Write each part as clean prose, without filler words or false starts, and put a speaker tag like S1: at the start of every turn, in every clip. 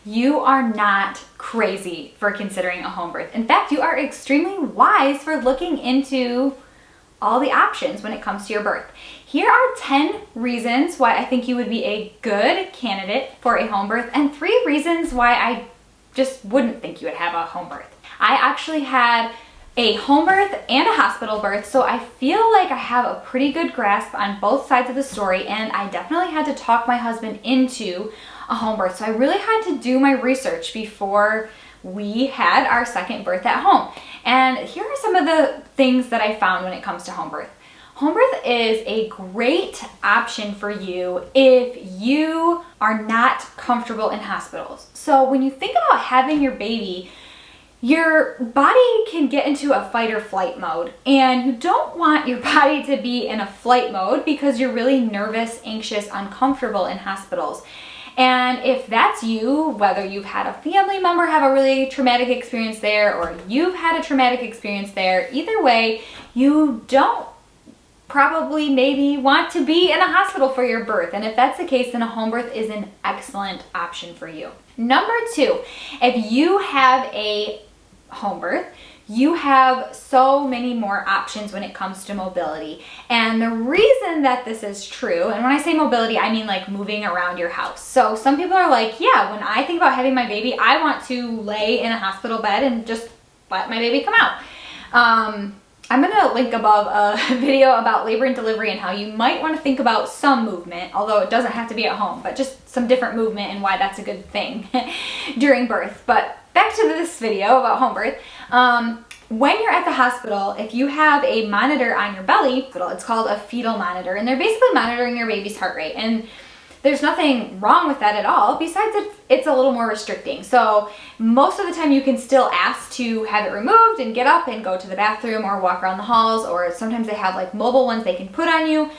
S1: you are not crazy for considering a home birth. In fact, you are extremely wise for looking into all the options when it comes to your birth. Here are 10 reasons why I think you would be a good candidate for a home birth, and 3 reasons why I just wouldn't think you would have a home birth. I actually had a home birth and a hospital birth, so I feel like I have a pretty good grasp on both sides of the story, and I definitely had to talk my husband into a home birth. So I really had to do my research before we had our second birth at home. And here are some of the things that I found when it comes to home birth. Home birth is a great option for you if you are not comfortable in hospitals. So when you think about having your baby, your body can get into a fight or flight mode, and you don't want your body to be in a flight mode because you're really nervous, anxious, uncomfortable in hospitals. And if that's you, whether you've had a family member have a really traumatic experience there or you've had a traumatic experience there, either way, you don't probably maybe want to be in a hospital for your birth. And if that's the case, then a home birth is an excellent option for you. Number 2, if you have a home birth, you have so many more options when it comes to mobility. And the reason that this is true, and when I say mobility, I mean like moving around your house. So some people are like, yeah, when I think about having my baby, I want to lay in a hospital bed and just let my baby come out. I'm gonna link above a video about labor and delivery and how you might want to think about some movement, although it doesn't have to be at home, but just some different movement and why that's a good thing during birth. But back to this video about home birth. When you're at the hospital, if you have a monitor on your belly, it's called a fetal monitor, and they're basically monitoring your baby's heart rate. And there's nothing wrong with that at all, besides it's a little more restricting. So most of the time you can still ask to have it removed and get up and go to the bathroom or walk around the halls, or sometimes they have like mobile ones they can put on you.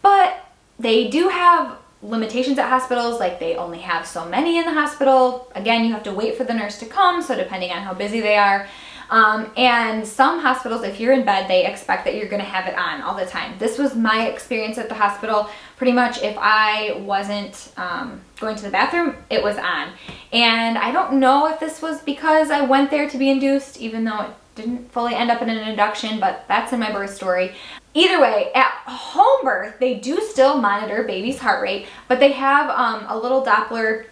S1: But they do have limitations at hospitals, like they only have so many in the hospital. Again, you have to wait for the nurse to come, so depending on how busy they are. And some hospitals, if you're in bed, they expect that you're going to have it on all the time. This was my experience at the hospital. Pretty much if I wasn't going to the bathroom, it was on. And I don't know if this was because I went there to be induced, even though it didn't fully end up in an induction, but that's in my birth story. Either way, at home birth, they do still monitor baby's heart rate, but they have a little Doppler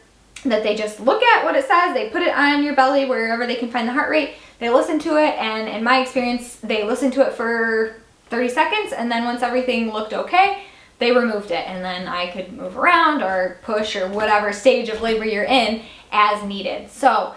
S1: that they just look at what it says, they put it on your belly wherever they can find the heart rate, they listen to it, and in my experience, they listened to it for 30 seconds, and then once everything looked okay, they removed it, and then I could move around or push or whatever stage of labor you're in as needed. So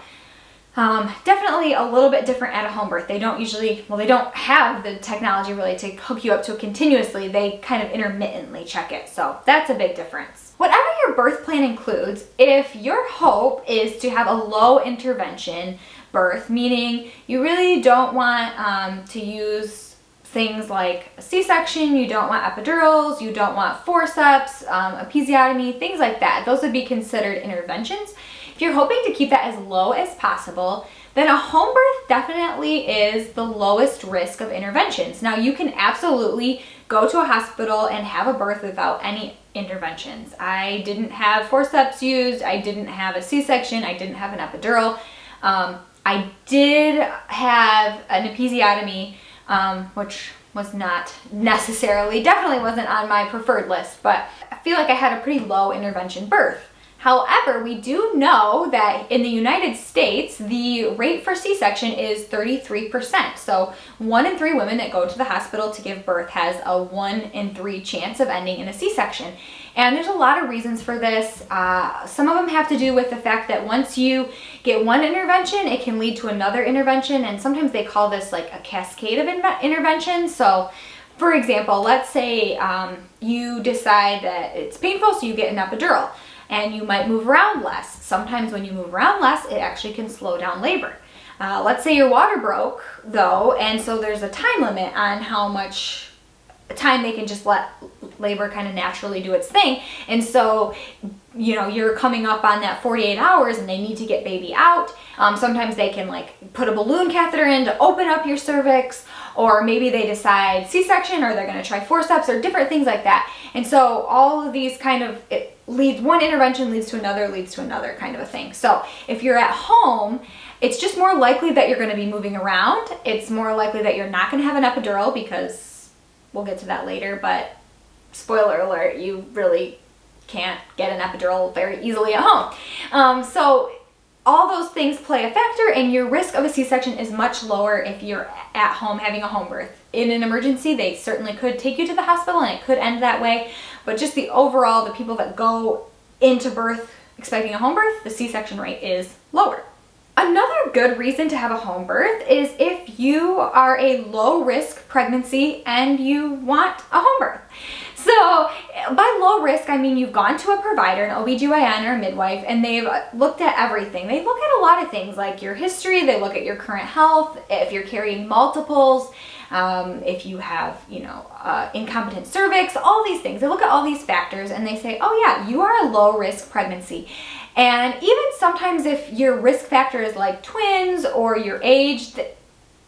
S1: definitely a little bit different at a home birth. They don't usually, well, they don't have the technology really to hook you up to it continuously. They kind of intermittently check it. So that's a big difference. Whatever your birth plan includes, if your hope is to have a low intervention birth, meaning you really don't want to use things like a C-section, you don't want epidurals, you don't want forceps, episiotomy, things like that. Those would be considered interventions. If you're hoping to keep that as low as possible, then a home birth definitely is the lowest risk of interventions. Now, you can absolutely go to a hospital and have a birth without any interventions. I didn't have forceps used, I didn't have a C-section, I didn't have an epidural. I did have an episiotomy, which was not necessarily, definitely wasn't on my preferred list, but I feel like I had a pretty low intervention birth. However, we do know that in the United States, the rate for C-section is 33%. So 1 in 3 women that go to the hospital to give birth has a 1 in 3 chance of ending in a C-section. And there's a lot of reasons for this. Some of them have to do with the fact that once you get one intervention, it can lead to another intervention. And sometimes they call this like a cascade of interventions. So for example, let's say you decide that it's painful, so you get an epidural. And you might move around less. Sometimes when you move around less, it actually can slow down labor. Let's say your water broke though, and so there's a time limit on how much time they can just let labor kind of naturally do its thing. And so, you know, you're coming up on that 48 hours and they need to get baby out. Sometimes they can like put a balloon catheter in to open up your cervix, or maybe they decide C-section, or they're going to try forceps or different things like that. And so all of these kind of, one intervention leads to another kind of a thing. So if you're at home, it's just more likely that you're going to be moving around. It's more likely that you're not going to have an epidural, because we'll get to that later, but spoiler alert, you really can't get an epidural very easily at home. So all those things play a factor, and your risk of a C-section is much lower if you're at home having a home birth. In an emergency, they certainly could take you to the hospital and it could end that way, but just the overall, the people that go into birth expecting a home birth, the C-section rate is lower. Another good reason to have a home birth is if you are a low risk pregnancy and you want a home birth. So by low risk, I mean you've gone to a provider, an OBGYN or a midwife, and they've looked at everything. They look at a lot of things like your history, they look at your current health, if you're carrying multiples, if you have, incompetent cervix, all these things. They look at all these factors and they say, oh yeah, you are a low risk pregnancy. And even sometimes if your risk factor is like twins or your age,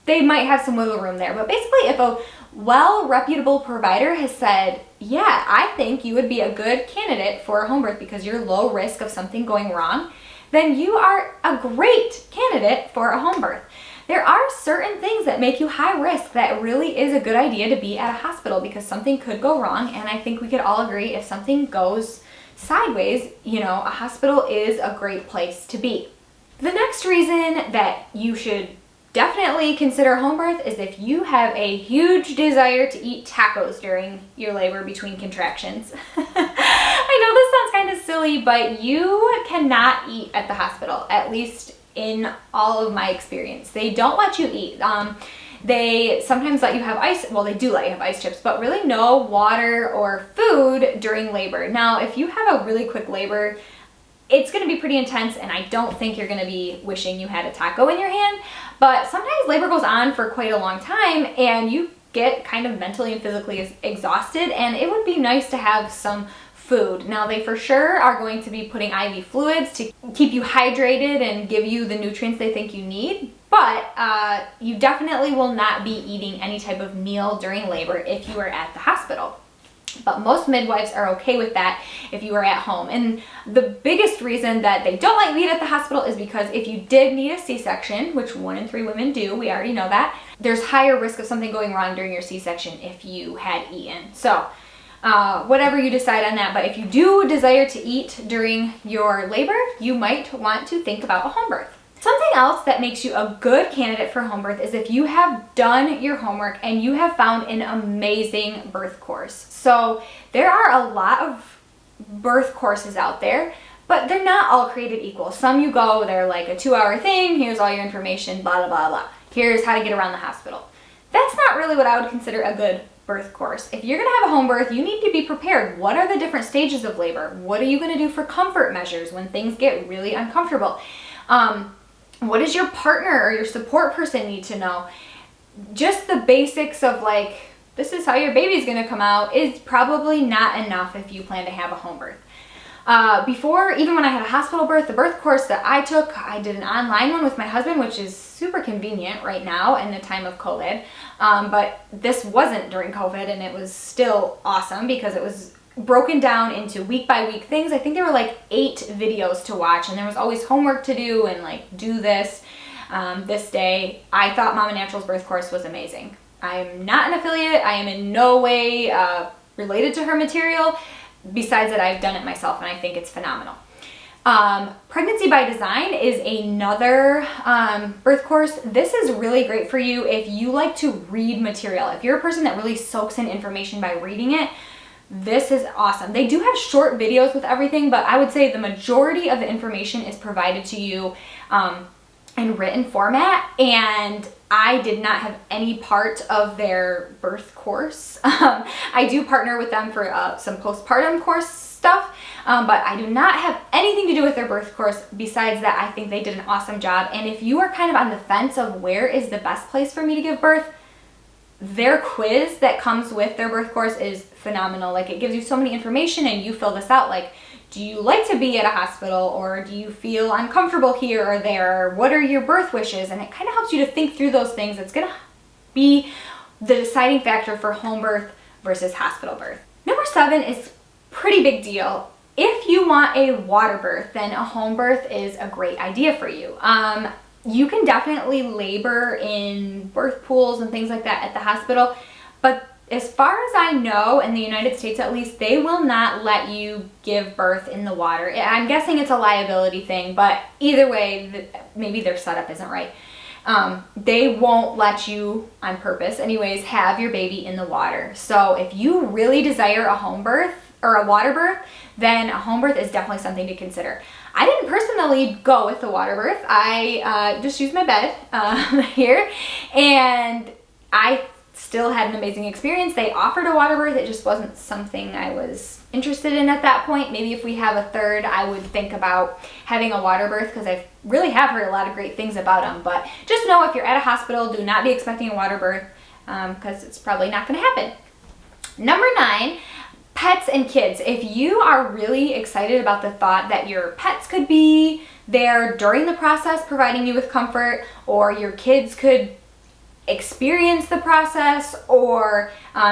S1: they might have some wiggle room there. But basically, if a reputable provider has said, yeah, I think you would be a good candidate for a home birth because you're low risk of something going wrong, then you are a great candidate for a home birth. There are certain things that make you high risk that really is a good idea to be at a hospital, because something could go wrong, and I think we could all agree if something goes sideways, a hospital is a great place to be. The next reason that you should definitely consider home birth is if you have a huge desire to eat tacos during your labor between contractions. I know this sounds kind of silly, but you cannot eat at the hospital, at least in all of my experience. They don't let you eat. They sometimes let you have ice, well, they do let you have ice chips, but really no water or food during labor. Now, if you have a really quick labor, it's going to be pretty intense, and I don't think you're going to be wishing you had a taco in your hand, but sometimes labor goes on for quite a long time and you get kind of mentally and physically exhausted, and it would be nice to have some food. Now, they for sure are going to be putting IV fluids to keep you hydrated and give you the nutrients they think you need, but you definitely will not be eating any type of meal during labor if you are at the hospital. But most midwives are okay with that if you are at home. And the biggest reason that they don't like meat at the hospital is because if you did need a C-section, which 1 in 3 women do, we already know that, there's higher risk of something going wrong during your C-section if you had eaten. So whatever you decide on that, but if you do desire to eat during your labor, you might want to think about a home birth. Something else that makes you a good candidate for home birth is if you have done your homework and you have found an amazing birth course. So there are a lot of birth courses out there, but they're not all created equal. Some you go, they're like a 2-hour thing, here's all your information, blah, blah, blah, blah. Here's how to get around the hospital. That's not really what I would consider a good birth course. If you're gonna have a home birth, you need to be prepared. What are the different stages of labor? What are you gonna do for comfort measures when things get really uncomfortable? What does your partner or your support person need to know? Just the basics of like, this is how your baby's gonna come out is probably not enough if you plan to have a home birth. Before, even when I had a hospital birth, the birth course that I took, I did an online one with my husband, which is super convenient right now in the time of COVID. But this wasn't during COVID, and it was still awesome because it was broken down into week by week things. I think there were like 8 videos to watch, and there was always homework to do and like do this this day. I thought Mama Natural's birth course was amazing. I'm not an affiliate. I am in no way related to her material, besides that I've done it myself and I think it's phenomenal. Pregnancy by Design is another birth course. This is really great for you if you like to read material. If you're a person that really soaks in information by reading it, this is awesome. They do have short videos with everything, but I would say the majority of the information is provided to you in written format, and I did not have any part of their birth course. I do partner with them for some postpartum course stuff, but I do not have anything to do with their birth course. Besides that, I think they did an awesome job, and if you are kind of on the fence of where is the best place for me to give birth, their quiz that comes with their birth course is phenomenal. Like, it gives you so many information and you fill this out, like, do you like to be at a hospital, or do you feel uncomfortable here or there? What are your birth wishes? And it kind of helps you to think through those things. It's gonna be the deciding factor for home birth versus hospital birth. Number 7 is pretty big deal. If you want a water birth, then a home birth is a great idea for you. You can definitely labor in birth pools and things like that at the hospital, but as far as I know, in the United States at least, they will not let you give birth in the water. I'm guessing it's a liability thing, but either way, maybe their setup isn't right. They won't let you, on purpose anyways, have your baby in the water. So if you really desire a home birth or a water birth, then a home birth is definitely something to consider. I didn't personally go with the water birth. I just used my bed here, and I still had an amazing experience. They offered a water birth. It just wasn't something I was interested in at that point. Maybe if we have a third, I would think about having a water birth, because I really have heard a lot of great things about them. But just know, if you're at a hospital, do not be expecting a water birth, because it's probably not going to happen. Number 9, pets and kids. If you are really excited about the thought that your pets could be there during the process providing you with comfort, or your kids could experience the process, or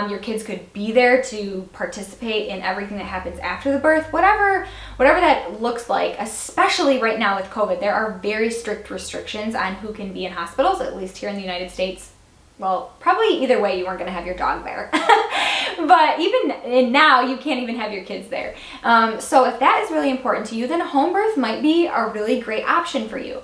S1: your kids could be there to participate in everything that happens after the birth, whatever that looks like, especially right now with COVID, there are very strict restrictions on who can be in hospitals, at least here in the United States. Well, probably either way, you weren't going to have your dog there. But even now, you can't even have your kids there. So if that is really important to you, then home birth might be a really great option for you.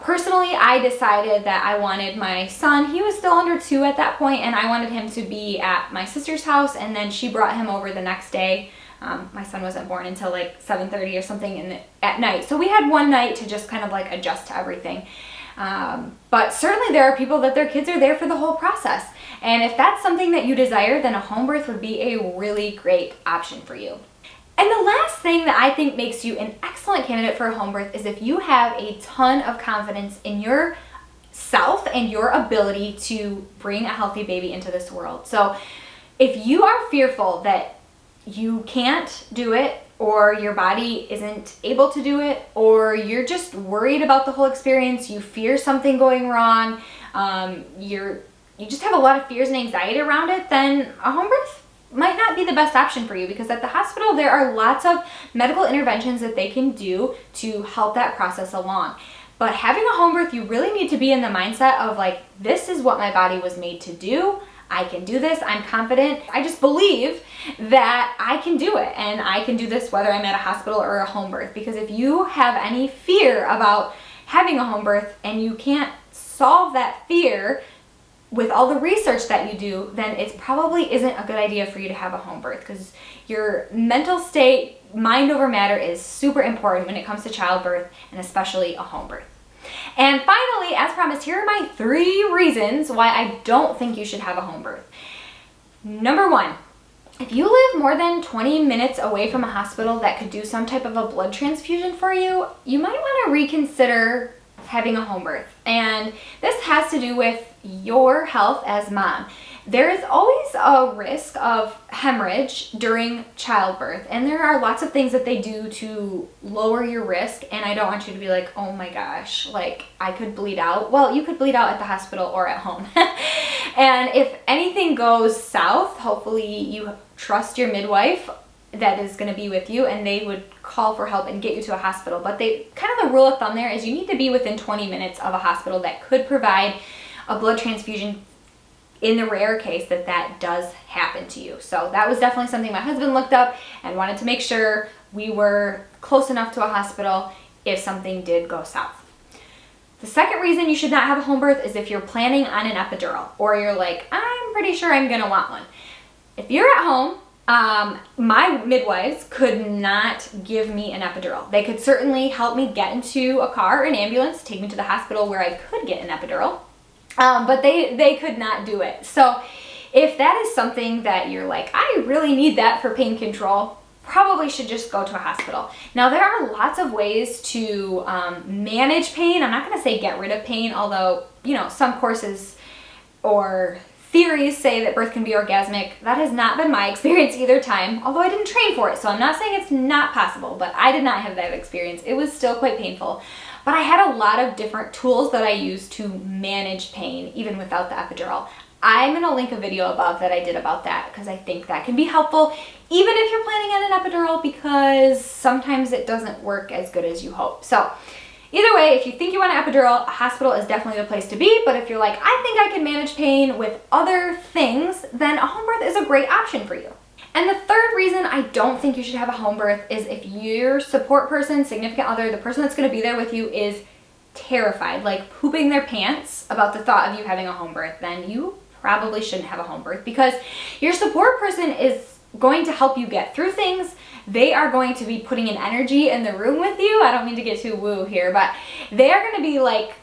S1: Personally, I decided that I wanted my son, he was still under 2 at that point, and I wanted him to be at my sister's house, and then she brought him over the next day. My son wasn't born until like 7:30 or something at night. So we had one night to just kind of like adjust to everything. But certainly there are people that their kids are there for the whole process. And if that's something that you desire, then a home birth would be a really great option for you. And the last thing that I think makes you an excellent candidate for a home birth is if you have a ton of confidence in yourself and your ability to bring a healthy baby into this world. So if you are fearful that you can't do it, or your body isn't able to do it, or you're just worried about the whole experience, you fear something going wrong, you just have a lot of fears and anxiety around it, then a home birth might not be the best option for you, because at the hospital there are lots of medical interventions that they can do to help that process along. But having a home birth, you really need to be in the mindset of like, this is what my body was made to do. I can do this. I'm confident. I just believe that I can do it, and I can do this whether I'm at a hospital or a home birth. Because if you have any fear about having a home birth and you can't solve that fear with all the research that you do, then it probably isn't a good idea for you to have a home birth, because your mental state, mind over matter, is super important when it comes to childbirth, and especially a home birth. And finally, as promised, here are my 3 reasons why I don't think you should have a home birth. Number 1, if you live more than 20 minutes away from a hospital that could do some type of a blood transfusion for you, you might want to reconsider having a home birth. And this has to do with your health as mom. There is always a risk of hemorrhage during childbirth, and there are lots of things that they do to lower your risk, and I don't want you to be like, oh my gosh, like I could bleed out. Well, you could bleed out at the hospital or at home. And if anything goes south, hopefully you trust your midwife that is going to be with you, and they would call for help and get you to a hospital. But the rule of thumb there is you need to be within 20 minutes of a hospital that could provide a blood transfusion in the rare case that that does happen to you. So that was definitely something my husband looked up and wanted to make sure we were close enough to a hospital if something did go south. The second reason you should not have a home birth is if you're planning on an epidural, or you're like, I'm pretty sure I'm gonna want one. If you're at home, my midwives could not give me an epidural. They could certainly help me get into a car or an ambulance, take me to the hospital where I could get an epidural. But they could not do it. So if that is something that you're like, I really need that for pain control, probably should just go to a hospital. Now, there are lots of ways to manage pain. I'm not going to say get rid of pain, although, you know, some courses or theories say that birth can be orgasmic. That has not been my experience either time, although I didn't train for it. So I'm not saying it's not possible, but I did not have that experience. It was still quite painful. But I had a lot of different tools that I used to manage pain, even without the epidural. I'm gonna link a video above that I did about that because I think that can be helpful even if you're planning on an epidural, because sometimes it doesn't work as good as you hope. So either way, if you think you want an epidural, a hospital is definitely the place to be. But if you're like, I think I can manage pain with other things, then a home birth is a great option for you. And the third reason I don't think you should have a home birth is if your support person, significant other, the person that's going to be there with you is terrified, like pooping their pants about the thought of you having a home birth, then you probably shouldn't have a home birth, because your support person is going to help you get through things. They are going to be putting an energy in the room with you. I don't mean to get too woo here, but they are going to be like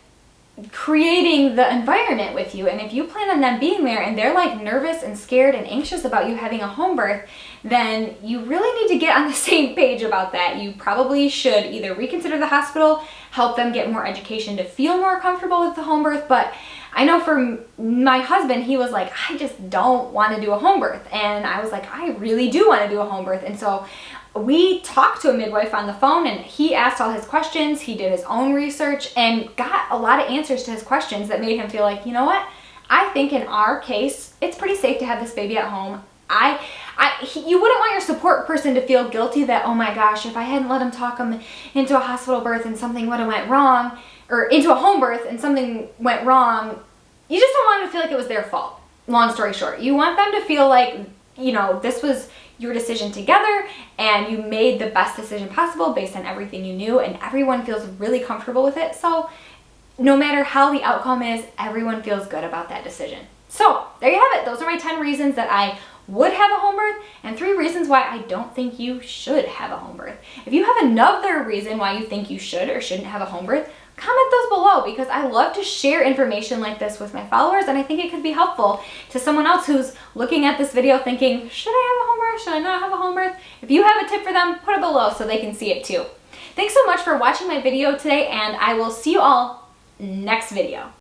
S1: creating the environment with you. And if you plan on them being there and they're like nervous and scared and anxious about you having a home birth, then you really need to get on the same page about that. You probably should either reconsider the hospital, help them get more education to feel more comfortable with the home birth. But I know for my husband, he was like, I just don't want to do a home birth. And I was like, I really do want to do a home birth. And so we talked to a midwife on the phone, and he asked all his questions. He did his own research and got a lot of answers to his questions that made him feel like, you know what? I think in our case, it's pretty safe to have this baby at home. You wouldn't want your support person to feel guilty that, oh my gosh, if I hadn't let him talk him into a hospital birth and something would have went wrong, or into a home birth and something went wrong. You just don't want them to feel like it was their fault. Long story short, you want them to feel like, you know, this was your decision together and you made the best decision possible based on everything you knew, and everyone feels really comfortable with it. So no matter how the outcome is, everyone feels good about that decision. So there you have it. Those are my 10 reasons that I would have a home birth, and 3 reasons why I don't think you should have a home birth. If you have another reason why you think you should or shouldn't have a home birth, comment those below, because I love to share information like this with my followers, and I think it could be helpful to someone else who's looking at this video thinking, should I have a home birth? Should I not have a home birth? If you have a tip for them, put it below so they can see it too. Thanks so much for watching my video today, and I will see you all next video.